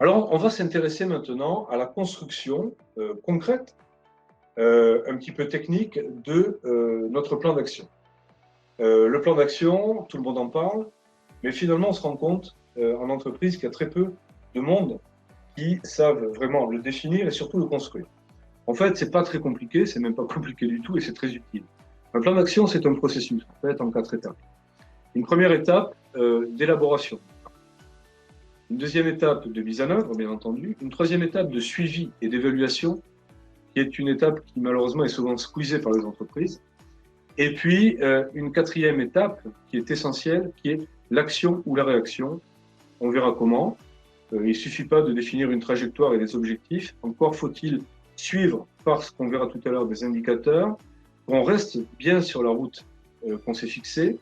Alors, on va s'intéresser maintenant à la construction concrète, un petit peu technique, de notre plan d'action. Le plan d'action, tout le monde en parle, mais finalement, on se rend compte en entreprise qu'il y a très peu de monde qui savent vraiment le définir et surtout le construire. En fait, c'est pas très compliqué, c'est même pas compliqué du tout et c'est très utile. Un plan d'action, c'est un processus, en fait, en 4 étapes. Une première étape d'élaboration. Une deuxième étape de mise en œuvre, bien entendu. Une troisième étape de suivi et d'évaluation, qui est une étape qui malheureusement est souvent squeezée par les entreprises. Et puis une quatrième étape qui est essentielle, qui est l'action ou la réaction. On verra comment. Il ne suffit pas de définir une trajectoire et des objectifs. Encore faut-il suivre, parce qu'on verra tout à l'heure, des indicateurs, qu'on reste bien sur la route qu'on s'est fixée.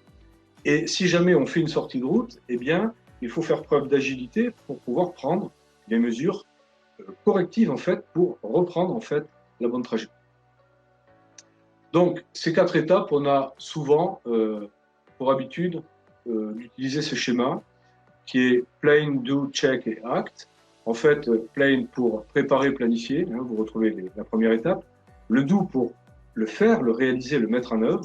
Et si jamais on fait une sortie de route, eh bien, il faut faire preuve d'agilité pour pouvoir prendre des mesures correctives en fait pour reprendre en fait la bonne trajectoire. Donc ces 4 étapes, on a souvent pour habitude d'utiliser ce schéma qui est plan, do, check et act. En fait, plan pour préparer, planifier, hein, vous retrouvez la première étape. Le do pour le faire, le réaliser, le mettre en œuvre.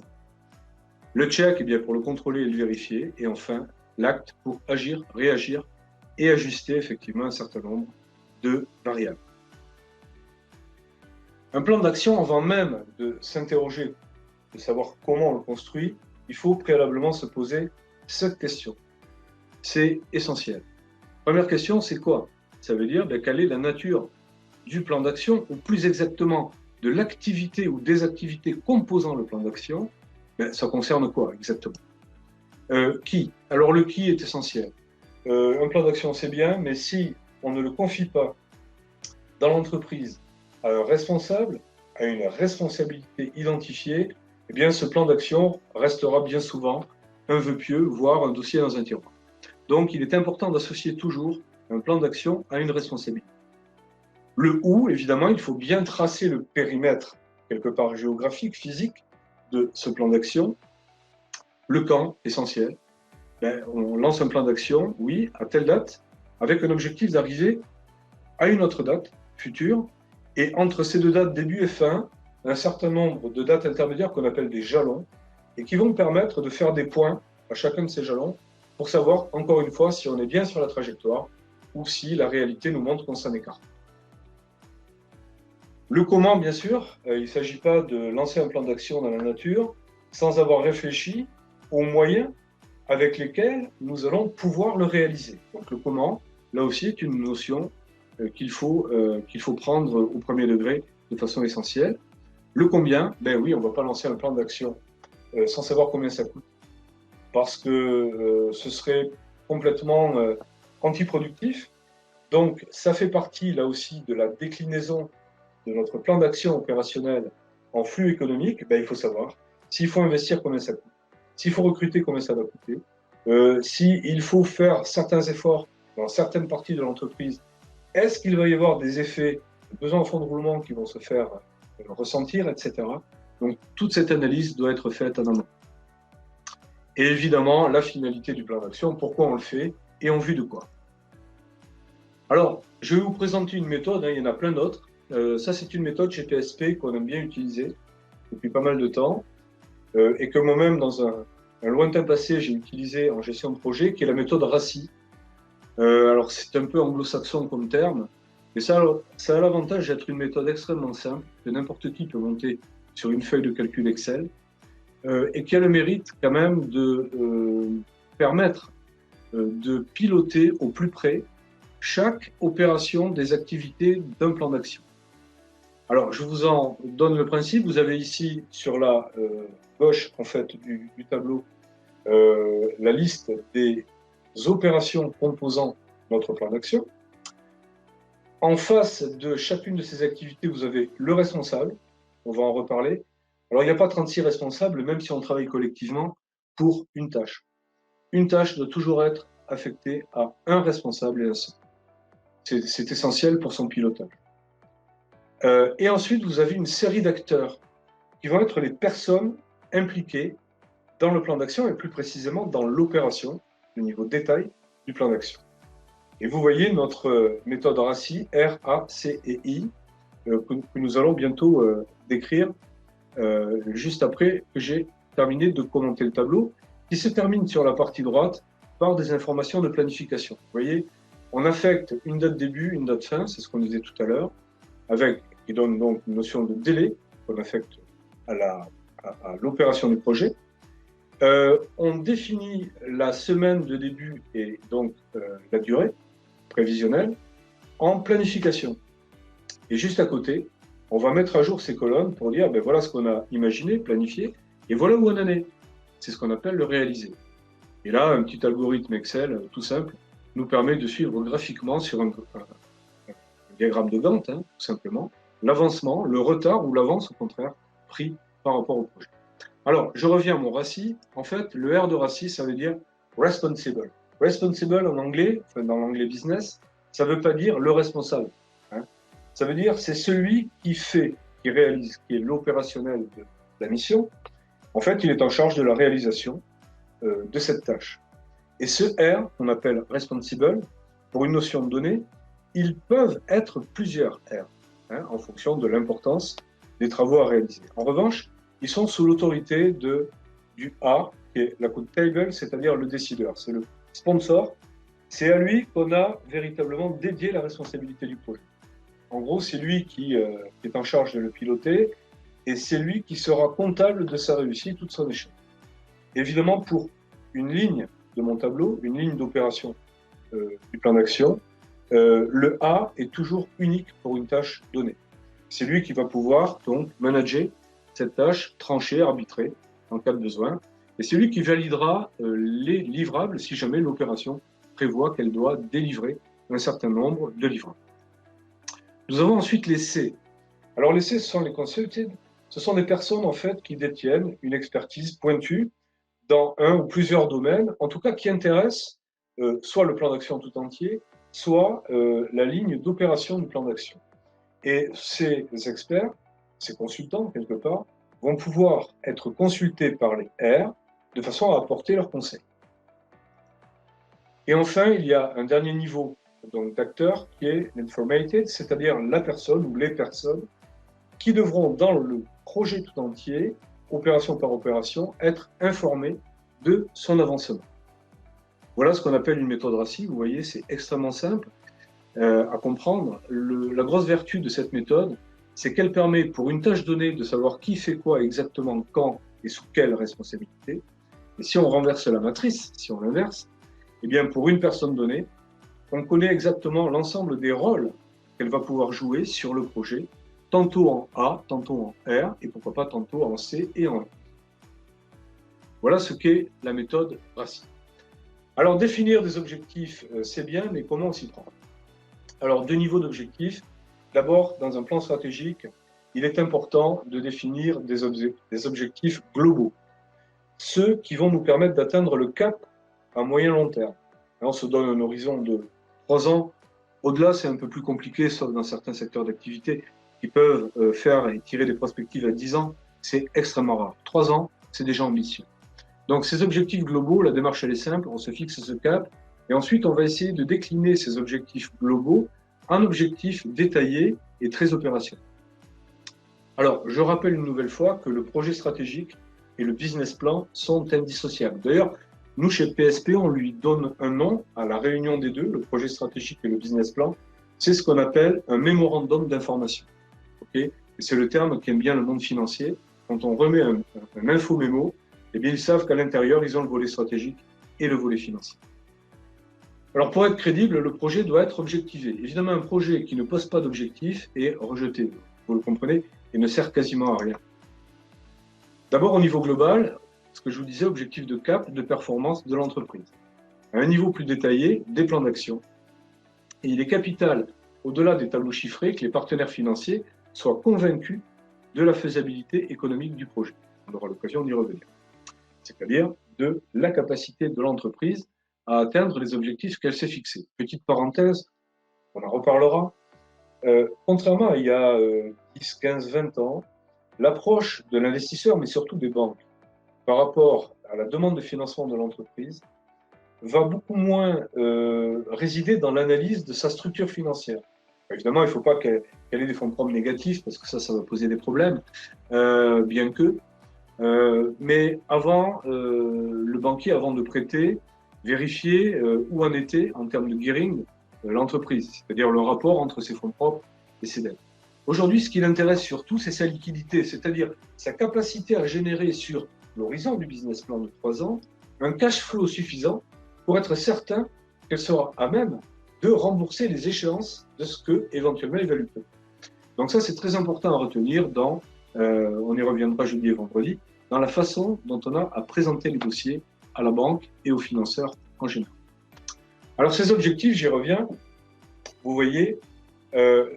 Le check, eh bien, pour le contrôler et le vérifier. Et enfin, l'acte pour agir, réagir et ajuster effectivement un certain nombre de variables. Un plan d'action, avant même de s'interroger, de savoir comment on le construit, il faut préalablement se poser cette question. C'est essentiel. Première question, c'est quoi? Ça veut dire quelle est la nature du plan d'action, ou plus exactement de l'activité ou des activités composant le plan d'action. Ça concerne quoi exactement? Qui? Alors le qui est essentiel. Un plan d'action, c'est bien, mais si on ne le confie pas dans l'entreprise à un responsable, à une responsabilité identifiée, eh bien ce plan d'action restera bien souvent un vœu pieux, voire un dossier dans un tiroir. Donc il est important d'associer toujours un plan d'action à une responsabilité. Le où, évidemment, il faut bien tracer le périmètre, quelque part géographique, physique, de ce plan d'action. Le quand, essentiel. On lance un plan d'action, oui, à telle date, avec un objectif d'arriver à une autre date future, et entre ces deux dates, début et fin, un certain nombre de dates intermédiaires qu'on appelle des jalons, et qui vont permettre de faire des points à chacun de ces jalons, pour savoir, encore une fois, si on est bien sur la trajectoire, ou si la réalité nous montre qu'on s'en écarte. Le comment, bien sûr, il ne s'agit pas de lancer un plan d'action dans la nature sans avoir réfléchi aux moyens avec lesquels nous allons pouvoir le réaliser. Donc le comment, là aussi, est une notion qu'il faut prendre au premier degré de façon essentielle. Le combien, ben oui, on ne va pas lancer un plan d'action sans savoir combien ça coûte, parce que ce serait complètement antiproductif. Donc ça fait partie, là aussi, de la déclinaison de notre plan d'action opérationnel en flux économique. Ben, il faut savoir s'il faut investir, combien ça coûte, s'il faut recruter, combien ça va coûter, s'il faut faire certains efforts dans certaines parties de l'entreprise, est-ce qu'il va y avoir des effets de besoin en fonds de roulement qui vont se faire ressentir, etc. Donc toute cette analyse doit être faite en amont. Et évidemment, la finalité du plan d'action, pourquoi on le fait et en vue de quoi. Alors, je vais vous présenter une méthode, hein, il y en a plein d'autres. Ça, c'est une méthode chez PSP qu'on aime bien utiliser depuis pas mal de temps et que moi-même, dans un lointain passé, j'ai utilisé en gestion de projet, qui est la méthode RACI. Alors, c'est un peu anglo-saxon comme terme, mais ça a l'avantage d'être une méthode extrêmement simple, que n'importe qui peut monter sur une feuille de calcul Excel, et qui a le mérite quand même de permettre de piloter au plus près chaque opération des activités d'un plan d'action. Alors, je vous en donne le principe. Vous avez ici, sur la gauche en fait, du tableau, la liste des opérations composant notre plan d'action. En face de chacune de ces activités, vous avez le responsable. On va en reparler. Alors, il n'y a pas 36 responsables, même si on travaille collectivement pour une tâche. Une tâche doit toujours être affectée à un responsable et un seul. C'est essentiel pour son pilotage. Et ensuite, vous avez une série d'acteurs qui vont être les personnes impliquées dans le plan d'action et plus précisément dans l'opération, le niveau détail du plan d'action. Et vous voyez notre méthode RACI, R-A-C-I, que nous allons bientôt décrire juste après que j'ai terminé de commenter le tableau, qui se termine sur la partie droite par des informations de planification. Vous voyez, on affecte une date début, une date fin, c'est ce qu'on disait tout à l'heure, avec, qui donne donc une notion de délai qu'on affecte à l'opération du projet. On définit la semaine de début et donc la durée prévisionnelle en planification. Et juste à côté, on va mettre à jour ces colonnes pour dire, ben voilà ce qu'on a imaginé, planifié, et voilà où on en est. C'est ce qu'on appelle le réalisé. Et là, un petit algorithme Excel tout simple nous permet de suivre graphiquement sur un diagramme de Gantt, tout simplement, l'avancement, le retard ou l'avance, au contraire, pris par rapport au projet. Alors, je reviens à mon RACI. En fait, le R de RACI, ça veut dire responsible. Responsible en anglais, enfin, dans l'anglais business, ça ne veut pas dire le responsable. Ça veut dire c'est celui qui fait, qui réalise, qui est l'opérationnel de la mission. En fait, il est en charge de la réalisation de cette tâche. Et ce R, qu'on appelle responsible, pour une notion de donnée, ils peuvent être plusieurs R, en fonction de l'importance des travaux à réaliser. En revanche, ils sont sous l'autorité du A, qui est l'accountable, c'est-à-dire le décideur, c'est le sponsor. C'est à lui qu'on a véritablement dédié la responsabilité du projet. En gros, c'est lui qui est en charge de le piloter et c'est lui qui sera comptable de sa réussite ou de son échec. Évidemment, pour une ligne de mon tableau, une ligne d'opération du plan d'action, le A est toujours unique pour une tâche donnée. C'est lui qui va pouvoir donc manager cette tâche, trancher, arbitrer en cas de besoin. Et c'est lui qui validera les livrables si jamais l'opération prévoit qu'elle doit délivrer un certain nombre de livrables. Nous avons ensuite les C. Alors les C, ce sont les consulted. Ce sont des personnes en fait qui détiennent une expertise pointue dans un ou plusieurs domaines, en tout cas qui intéressent soit le plan d'action tout entier, soit la ligne d'opération du plan d'action. Et ces experts, ces consultants quelque part, vont pouvoir être consultés par les R de façon à apporter leurs conseils. Et enfin, il y a un dernier niveau d'acteur qui est l'informated, c'est-à-dire la personne ou les personnes qui devront, dans le projet tout entier, opération par opération, être informés de son avancement. Voilà ce qu'on appelle une méthode RACI. Vous voyez, c'est extrêmement simple à comprendre. La grosse vertu de cette méthode, c'est qu'elle permet pour une tâche donnée de savoir qui fait quoi exactement, quand et sous quelle responsabilité. Et si on renverse la matrice, si on l'inverse, eh bien pour une personne donnée, on connaît exactement l'ensemble des rôles qu'elle va pouvoir jouer sur le projet, tantôt en A, tantôt en R, et pourquoi pas tantôt en C et en E. Voilà ce qu'est la méthode RACI. Alors, définir des objectifs, c'est bien, mais comment on s'y prend? Alors, deux niveaux d'objectifs. D'abord, dans un plan stratégique, il est important de définir des objectifs globaux, ceux qui vont nous permettre d'atteindre le cap à moyen long terme. Là, on se donne un horizon de 3 ans. Au-delà, c'est un peu plus compliqué, sauf dans certains secteurs d'activité qui peuvent faire et tirer des perspectives à 10 ans. C'est extrêmement rare. 3 ans, c'est déjà ambitieux. Donc, ces objectifs globaux, la démarche, elle est simple. On se fixe ce cap. Et ensuite, on va essayer de décliner ces objectifs globaux en objectifs détaillés et très opérationnels. Alors, je rappelle une nouvelle fois que le projet stratégique et le business plan sont indissociables. D'ailleurs, nous, chez PSP, on lui donne un nom à la réunion des deux, le projet stratégique et le business plan. C'est ce qu'on appelle un mémorandum d'information. Okay, c'est le terme qu'aime bien le monde financier. Quand on remet un info-mémo, eh bien, ils savent qu'à l'intérieur, ils ont le volet stratégique et le volet financier. Alors, pour être crédible, le projet doit être objectivé. Évidemment, un projet qui ne pose pas d'objectif est rejeté. Vous le comprenez, et ne sert quasiment à rien. D'abord, au niveau global, ce que je vous disais, objectif de cap, de performance de l'entreprise. À un niveau plus détaillé, des plans d'action. Et il est capital, au-delà des tableaux chiffrés, que les partenaires financiers soient convaincus de la faisabilité économique du projet. On aura l'occasion d'y revenir. C'est-à-dire de la capacité de l'entreprise à atteindre les objectifs qu'elle s'est fixés. Petite parenthèse, on en reparlera. Contrairement à il y a 10, 15, 20 ans, l'approche de l'investisseur, mais surtout des banques, par rapport à la demande de financement de l'entreprise, va beaucoup moins résider dans l'analyse de sa structure financière. Évidemment, il ne faut pas qu'elle ait des fonds propres négatifs, parce que ça va poser des problèmes, bien que. Mais avant, le banquier, avant de prêter, vérifiait où en était, en termes de gearing, l'entreprise, c'est-à-dire le rapport entre ses fonds propres et ses dettes. Aujourd'hui, ce qui l'intéresse surtout, c'est sa liquidité, c'est-à-dire sa capacité à générer sur l'horizon du business plan de 3 ans un cash flow suffisant pour être certain qu'elle sera à même de rembourser les échéances de ce que éventuellement il va lui payer. Donc ça, c'est très important à retenir dans, on y reviendra jeudi et vendredi, dans la façon dont on a à présenter les dossiers à la banque et aux financeurs en général. Alors ces objectifs, j'y reviens, vous voyez,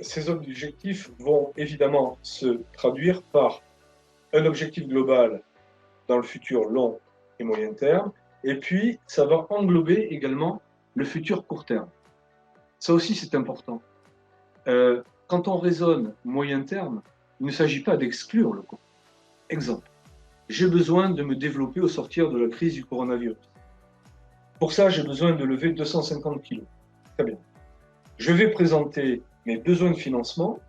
ces objectifs vont évidemment se traduire par un objectif global dans le futur long et moyen terme, et puis ça va englober également le futur court terme. Ça aussi, c'est important. Quand on raisonne moyen terme, il ne s'agit pas d'exclure le court. Exemple, j'ai besoin de me développer au sortir de la crise du coronavirus. Pour ça, j'ai besoin de lever 250 kilos. Très bien. Je vais présenter mes besoins de financement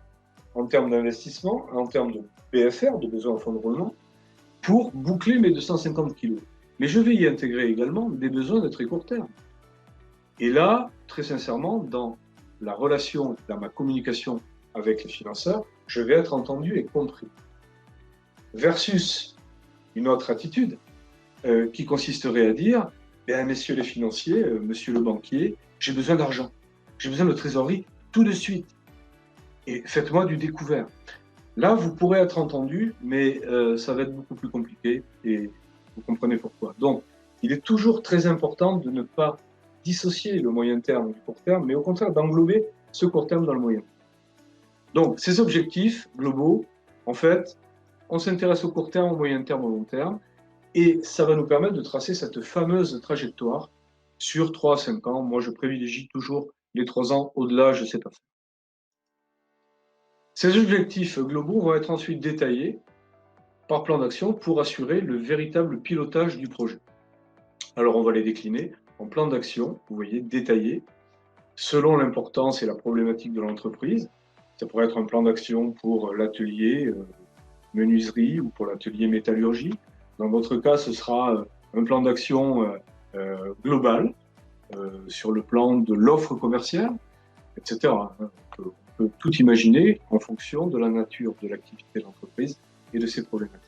en termes d'investissement, en termes de BFR, de besoins en fonds de roulement, pour boucler mes 250 kilos. Mais je vais y intégrer également des besoins de très court terme. Et là, très sincèrement, dans la relation, dans ma communication avec les financeurs, je vais être entendu et compris. Versus une autre attitude qui consisterait à dire, messieurs les financiers, monsieur le banquier, j'ai besoin d'argent, j'ai besoin de trésorerie tout de suite. Et faites-moi du découvert. Là, vous pourrez être entendu, mais ça va être beaucoup plus compliqué et vous comprenez pourquoi. Donc, il est toujours très important de ne pas dissocier le moyen terme du court terme, mais au contraire d'englober ce court terme dans le moyen. Donc, ces objectifs globaux, en fait, on s'intéresse au court terme, au moyen terme, au long terme, et ça va nous permettre de tracer cette fameuse trajectoire sur 3 à 5 ans. Moi, je privilégie toujours les 3 ans. Au-delà, je ne sais pas faire. Ces objectifs globaux vont être ensuite détaillés par plan d'action pour assurer le véritable pilotage du projet. Alors, on va les décliner en plan d'action, vous voyez, détaillé, selon l'importance et la problématique de l'entreprise. Ça pourrait être un plan d'action pour l'atelier menuiserie ou pour l'atelier métallurgie. Dans votre cas, ce sera un plan d'action global sur le plan de l'offre commerciale, etc. On peut tout imaginer en fonction de la nature de l'activité de l'entreprise et de ses problématiques.